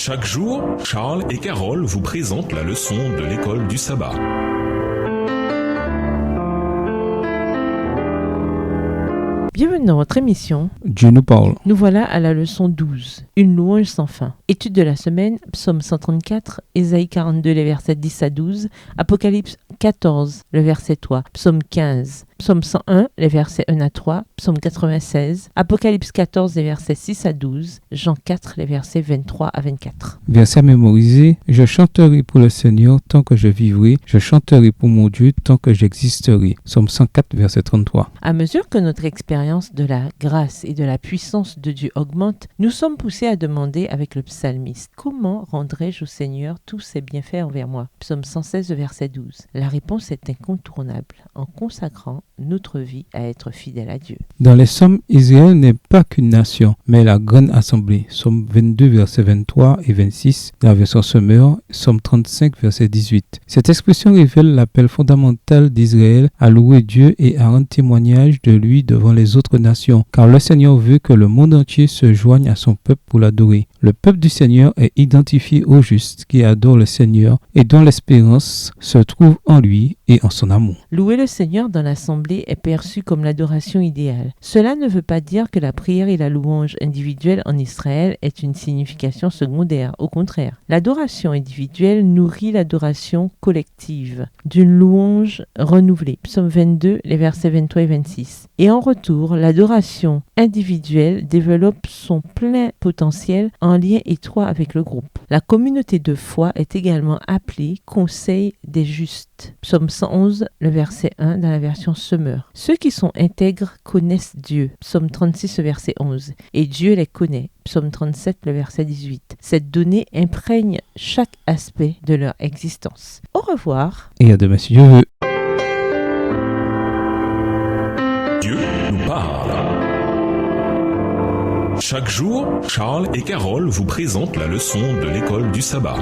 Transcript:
Chaque jour, Charles et Carole vous présentent la leçon de l'école du sabbat. Bienvenue dans votre émission. Dieu nous parle. Nous voilà à la leçon 12, une louange sans fin. Étude de la semaine, Psaume 134, Ésaïe 42, les versets 10 à 12, Apocalypse 14, le verset 3, Psaume 15, Psaume 101, les versets 1 à 3, Psaume 96, Apocalypse 14, les versets 6 à 12, Jean 4, les versets 23 à 24. Verset mémorisé. Je chanterai pour le Seigneur tant que je vivrai. Je chanterai pour mon Dieu tant que j'existerai. Psaume 104, verset 33. À mesure que notre expérience de la grâce et de la puissance de Dieu augmente, nous sommes poussés à demander avec le psalmiste: comment rendrai-je au Seigneur tous ses bienfaits envers moi? Psaume 116, verset 12. La réponse est incontournable, en consacrant notre vie à être fidèle à Dieu. Dans les psaumes, Israël n'est pas qu'une nation, mais la grande assemblée. Psaume 22, verset 23 et 26, dans la version Semeur, Psaume 35, verset 18. Cette expression révèle l'appel fondamental d'Israël à louer Dieu et à rendre témoignage de lui devant les autres nations, car le Seigneur veut que le monde entier se joigne à son peuple pour l'adorer. Le peuple du Seigneur est identifié au juste qui adore le Seigneur et dont l'espérance se trouve en lui et en son amour. Louer le Seigneur dans l'assemblée est perçu comme l'adoration idéale. Cela ne veut pas dire que la prière et la louange individuelle en Israël est une signification secondaire. Au contraire, l'adoration individuelle nourrit l'adoration collective d'une louange renouvelée. Psaume 22, les versets 23 et 26. Et en retour, l'adoration individuelle développe son plein potentiel en lien étroit avec le groupe. La communauté de foi est également appelée Conseil des justes. Psaume 111, le verset 1 dans la version Semeur. Ceux qui sont intègres connaissent Dieu. Psaume 36, le verset 11. Et Dieu les connaît. Psaume 37, le verset 18. Cette donnée imprègne chaque aspect de leur existence. Au revoir. Et à demain si Dieu veut. Dieu nous parle. Chaque jour, Charles et Carole vous présentent la leçon de l'école du sabbat.